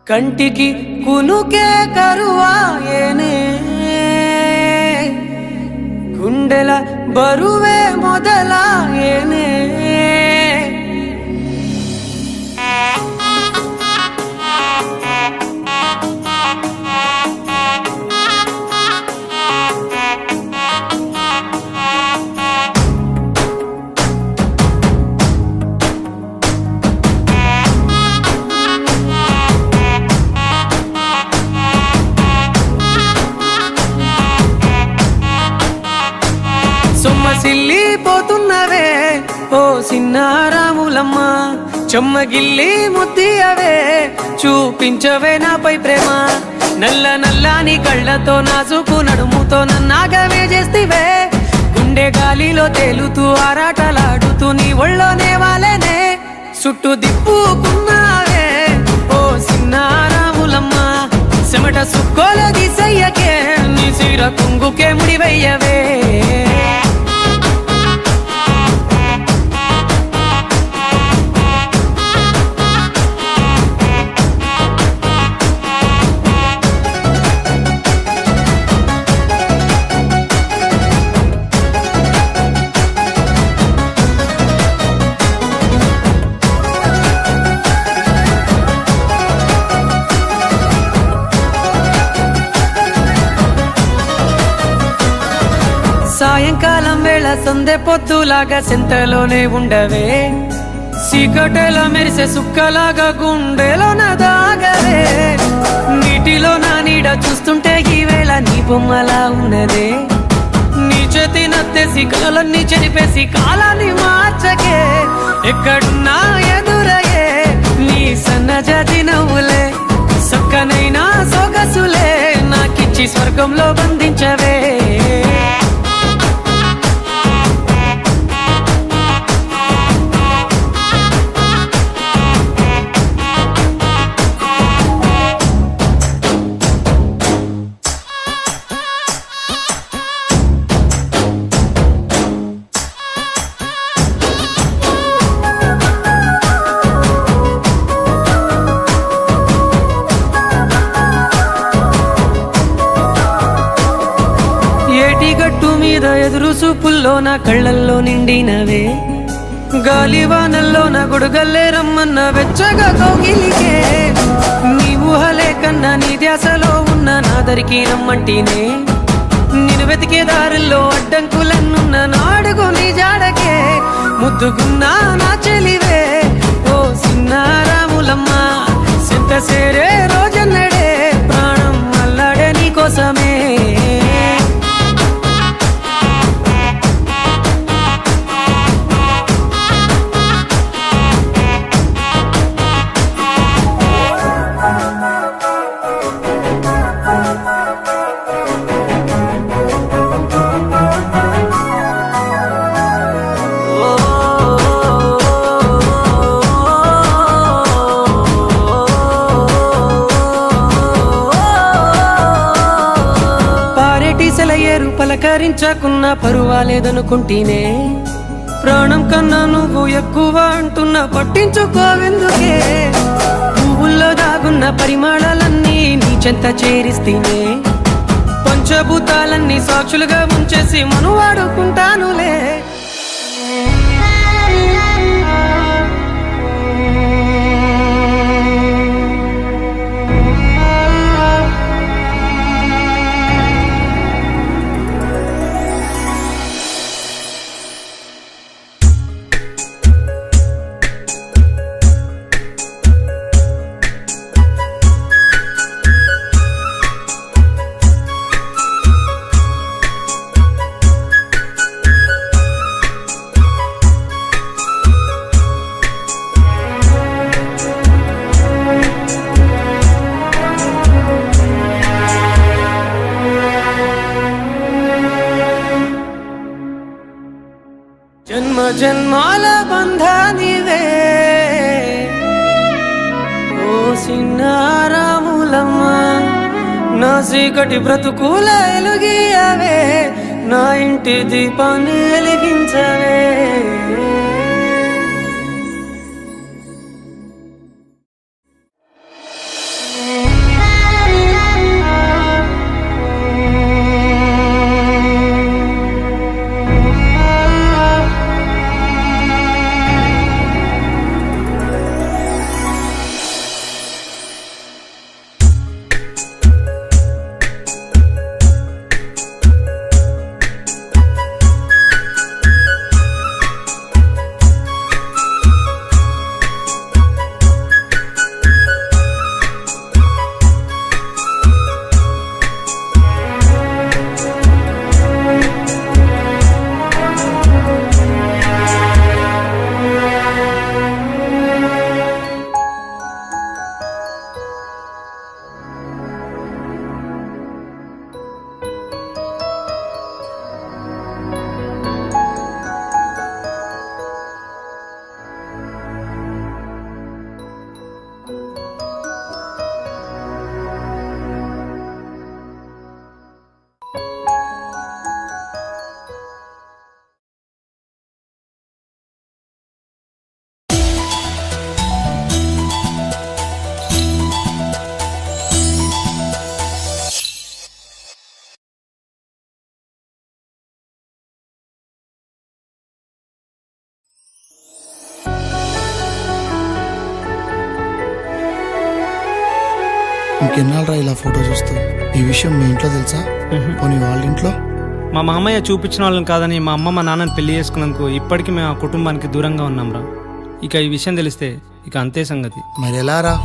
కంటికి కునుకే కరువాయేనే గుండెల బరువే మొదలాయేనే సొమ్మసిల్లిపోతున్నవే ఓ సిన్నారాములమ్మ చెమ్మగిల్లి ముద్దియవే చూపించవే నాపై ప్రేమ నల్ల నల్లాని కళ్ళతో నాసుకు నడుముతో నన్నాగవే చేస్తివే గుండె గాలిలో తేలుతూ ఆరాటలాడుతూ నీ ఒళ్ళోనే వాలేనే చుట్టూ దిప్పుకున్నావే ఓ సిన్నారాములమ్మ చెమట సుక్కోల దిశయ్యకే నీ సిర కుంగుకే ముడివయ్యవే సాయంకాలం వేళ సందె పొద్దులాగా సెంతలోనే ఉండవే సీకటెల మెరిసే సుక్కలాగా గుండెలోన దాగవే నీటిలో నా నీడ చూస్తుంటే ఈ వేళ నీ బొమ్మలా ఉన్నదే నీ చేతి నత్తేసి కలలన్నీ చెరిపేసి కాలాన్ని మార్చకే ఎక్కడున్నా ఎదురయ్యే నీ సన్నజాతి నవ్వులే సక్కనైనా సొగసులే నాకిచ్చి స్వర్గంలో బంధించవే గట్టు మీద ఎదురు చూపుల్లో నా కళ్ళల్లో నిండినవే గాలివానల్లో నా గొడుగల్లే రమ్మన్న వెచ్చగా కౌగిలికే నీ ఊహలే కన్నా నీ ధ్యాసలో ఉన్న నా దరికి రమ్మంటేనే నేను వెతికే దారుల్లో అడ్డంకులన్నున్న నాడుగు నీ జాడకే ముద్దుగున్నా నా చెలివే ఓ సిన్నారాములమ్మ సింత సేరే రోజన్నడే ప్రాణం అల్లాడే నీ కోసమే సెలయేరు పలకరించకున్నా పరువాలేదనుకుంటేనే ప్రాణం కన్నా నువ్వు ఎక్కువ అంటున్నా పట్టించుకోవెందుకే పువ్వుల్లో దాగున్న పరిమాణాలన్నీ నీ చెంత చేరిస్తేనే పంచభూతాలన్నీ సాక్షులుగా ఉంచేసి మనువాడుకుంటానులే జన్మ జన్మాల బంధానివే ఓ సిన్నారాములమ్మ నా చీకటి బ్రతుకుల ఎలుగియవే నా ఇంటి దీపాన్ని వెలిగించవే ఇంకెన్నాళ్ళరా ఇలా ఫోటో చూస్తూ? ఈ విషయం మీ ఇంట్లో తెలుసా? పోనీ వాళ్ళ ఇంట్లో? మా మామయ్య చూపించిన వాళ్ళని కాదని మా అమ్మ మా నాన్నని పెళ్లి చేసుకున్నందుకు ఇప్పటికీ మేము ఆ కుటుంబానికి దూరంగా ఉన్నాంరా. ఇక ఈ విషయం తెలిస్తే ఇక అంతే సంగతి. మరి ఎలా రా?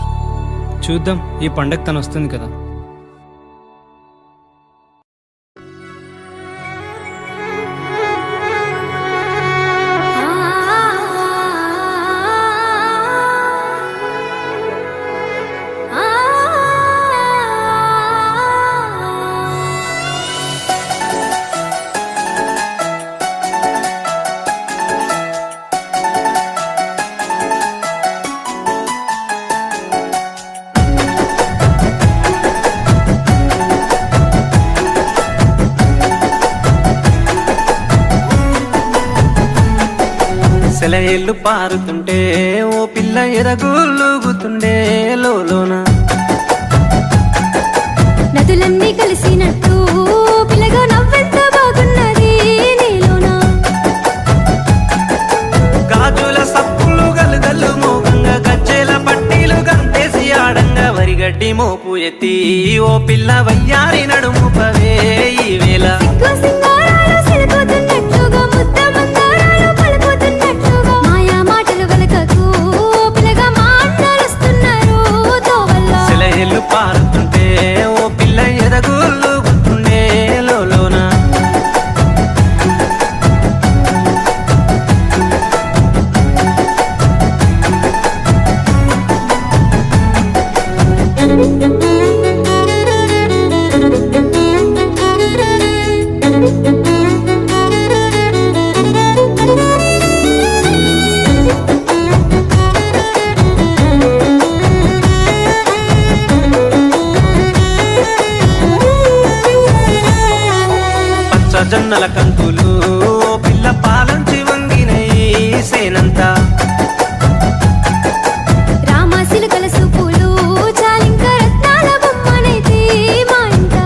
చూద్దాం, ఈ పండగ తను వస్తుంది కదా. సెలయేళ్ళు పారుతుంటే ఓ పిల్ల ఎరగూలుగుతుండే లోన. నదులన్నీ కలిసినట్టు పిల్లగా నవ్వెంత బాగున్నది నీలోన. గాజుల సప్పులు గలుగల్లు మోగంగా గజ్జెల పట్టీలు గంతేసి ఆడంగా వరిగడ్డి మోపు ఎత్తి ఓ పిల్ల వయ్యారి నడుము పవే ఈ వేళ. సిగ్గు సింగారాలు సిలుకుతున్నట్టుగా ముద్ద మందారాలు పలుకుతున్నట్టుగా మాయా మాటలు వెలకకు పిల్లగా మాట్లాడుస్తున్నారు తోవల్ల. సెలయేళ్ళు పారుతుంటే ఓ పిల్ల ఎరగూలుగుతుండే లోన. జొన్నల కంకులు ఓ పిల్ల పాలంచి వంగినయి సేనంతా. రామశిలుకల సూపులు చాలింక రత్నాల బొమ్మనైతే మా ఇంట.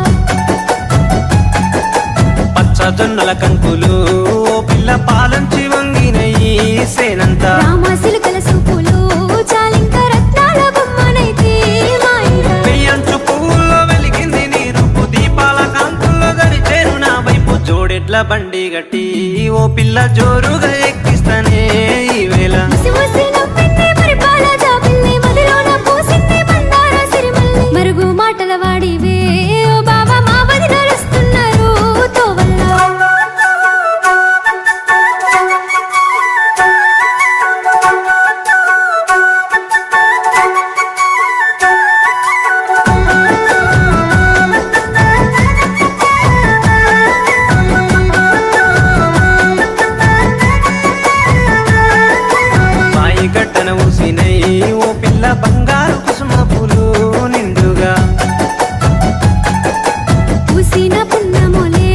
పచ్చ జొన్నల కంకులు ఓ పిల్ల పాలంచి వంగినయి సేనంతా. రామశిలుకల సూపులు చాలింక రత్నాల బొమ్మనైతే మా ఇంట. పెయ్యంచు పువ్వుల్లో వెలిగింది నీ రూపు, దీపాల కాంతుల్లో గడిచేరు నా వైపు. జోడెడ్ల బండి గట్టి ఓ పిల్ల జోరుగా ఎక్కిస్తానే ఈ వేళ. ముసి ముసి నవ్వింది పరిపాల జాబిల్లి, మదిలోన పూసింది బండార సిరిమల్లి. మరుగు మాటల వాడివే ఓ బాబా మా వదిన వస్తున్నారు తోవల్ల. బాయి గడ్డన ఊసినై ఓ పిల్ల బంగారు కుసుమ పూలు నిండుగా. పూసిన పున్నములే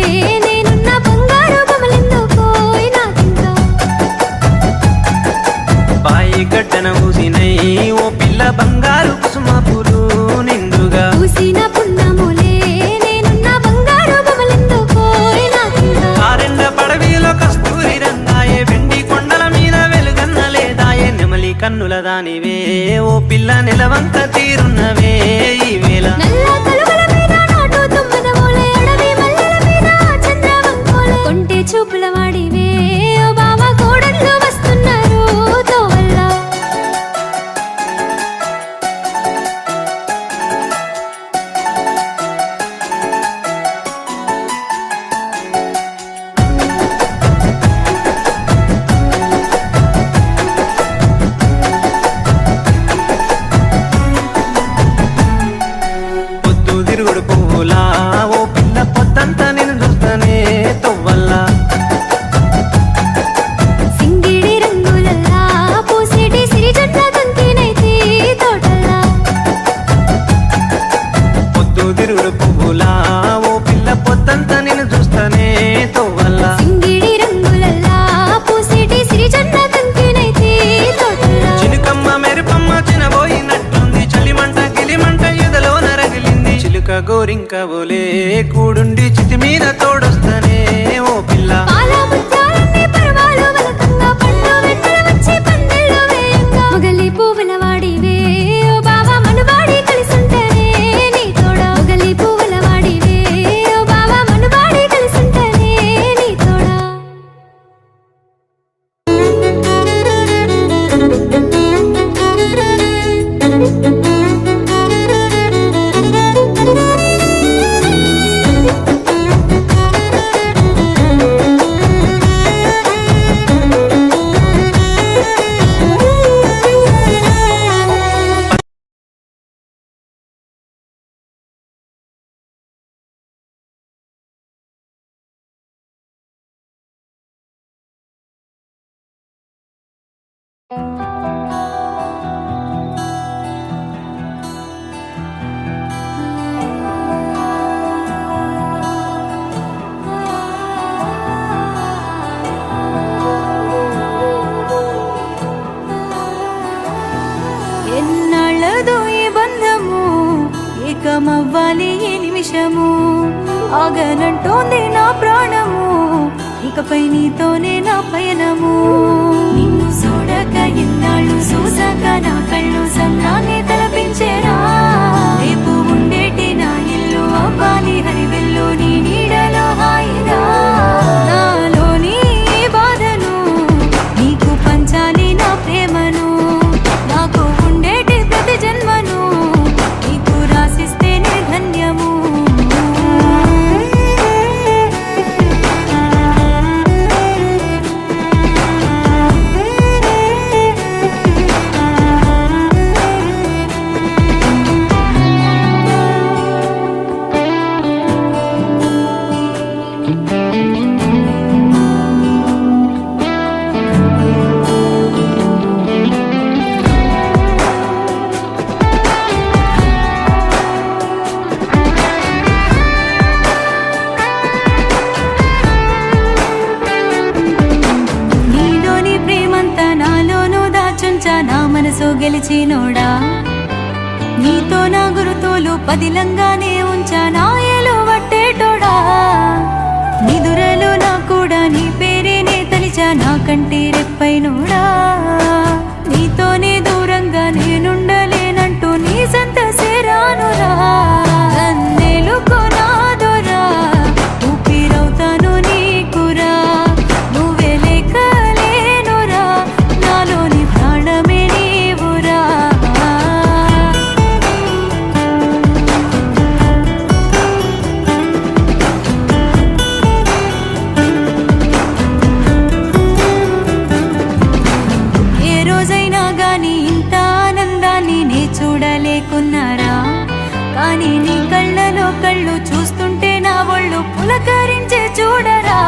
నేనున్న బంగారు బొమ్మలెందుకో నాకింకా. బాయి గడ్డన ఊసినై ఓ పిల్ల బంగారు కుసుమ పూలు నిండుగా. పూసిన పున్నములే నేనున్న బంగారు బొమ్మలెందుకో నాకింకా. ఆరెండ పడవిలో కస్తూరి రంగాయే, వెండి కొండల మీద వెలుగన్న లేదాయే. నెమలి కన్నుల దానివే ఓ పిల్ల నిలవంక తీరున్నవే ఈ వేళ. నల్ల కలువల మీద నాటు తుమ్మదమోలే, అడవి మల్లెల మీద చంద్రవంకోలే. కొంటె చూపుల వాడివే ఓ బావ కోడళ్ళు వస్తున్నారు తోవల్ల. పొద్దు తిరుగుడు పువ్వులా ఓ పిల్ల పొద్దంతా నేను చూస్తానే తొవ్వల్ల. సింగిడి రంగులల్లా పూసేటి సిరిజొన్న కంకినైతే తోటల్లా. పొద్దు తిరుగుడు పువ్వులా ఓ పిల్ల పొద్దంతా నేను చూస్తానే తొవ్వల్ల. సింగిడి రంగులల్లా పూసేటి సిరిజొన్న కంకినైతే తోటల్లా. చిలుకమ్మ మెరుపమ్మ చినబోయినట్టుంది, చలిమంట గిలిమంట ఎదలోన రగిలింది. చిలుక గోరింక బోలే కూడుండి చితి మీద తోడొస్తానే ఓ పిల్ల. పాల ముత్యాలన్నీ పరవాలు వలకంగా పండు వెన్నెల వచ్చి పందెళ్ళు వేయంగా. మొగలి పువ్వుల వాడివే ఓ బావ మనువాడి కలిసుంటేనే ఎన్నాళ్ళదో ఈ బంధము ఏకమవ్వాలి ఈ నిమిషము ఆగనంటోంది నా ప్రాణము ఇకపై నీతోనే నా పయనము నిన్ను చూడక ఎన్నాళ్ళు చూసాక నా కళ్ళు సంద్రాన్ని తలపించేరా రేపు ఉండేటి నా ఇల్లు అవ్వాలి హరివెల్లు నీ నీడలో హాయిగా నాలోని ఈ బాధను నీకు పంచాలి నా ప్రేమను నాకు ఉండేటి ప్రతి జన్మను నీకు రాసిస్తేనే ధన్యము నీలోని ప్రేమంతా నాలోనూ దాచుంచా నా మనసు గెలిచినోడా నీతో నా గురుతోలు పదిలంగానే ఉంచా నా ఏలు వట్టేటోడా నిదురలు నా కూడా నీ పేరేనే తలిచా నా కంటి రెప్పైనోడా నీతోనే దూరంగా నేనుండలేనంటూ నీ సంత సేరానురా నన్నేలుకో నాదోరా ఊపిరవుతాను నీకురా నువ్వే లేకలేనురా నాలోని ప్రాణమే నీవురా ఏ రోజైనా గాని ఇంత ఆనందాన్ని నే చూడలేకున్నారా కానీ నీ కళ్ళలో కళ్ళు చూస్తుంటే నా ఒళ్ళు పులకరించే చూడరా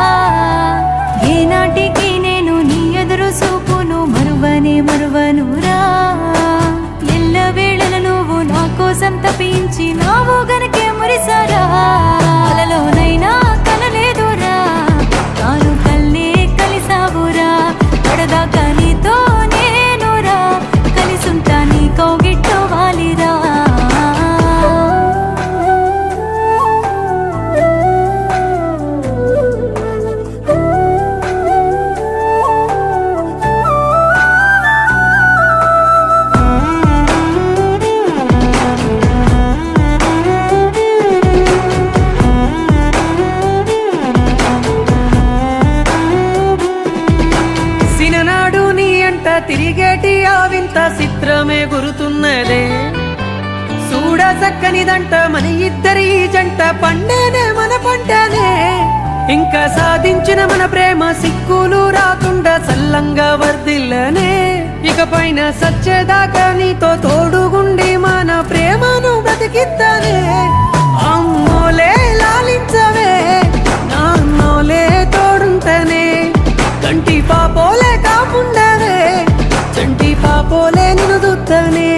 ఏనాటికి నేను నీ ఎదురు చూపును మరువనురా ఎల్లవేళల నువ్వు నా కోసం తప్పించి నావు గనకే మురిసారా కలలోనైనా కలలేదురా తాను కల్లే కలిసావురా పడదాకా నీతో నేనురా కలిసుంటా నీ కౌగిట్టు వాలిరా సిననాడు నీ అంట తిరిగేటి ఆ వింత చిత్రమే గురుతున్నదే చూడ చక్కనిదంట మన ఇద్దరి ఈ జంట పండేనే మన పంటనే ఇంకా సాధించిన మన ప్రేమ సిక్కులు రాకుండా చల్లంగా వర్దిల్లనే ఇకపైన సచ్చేదాకా నీతో తోడుగుండి మన ప్రేమను బ్రతికిద్దనే అమ్మోలే లాలించవే నాన్నోలే తోడుంటనే కంటి పాపోలే కాపుండవే చంటి పాపోలే నిన్ను దుత్తనే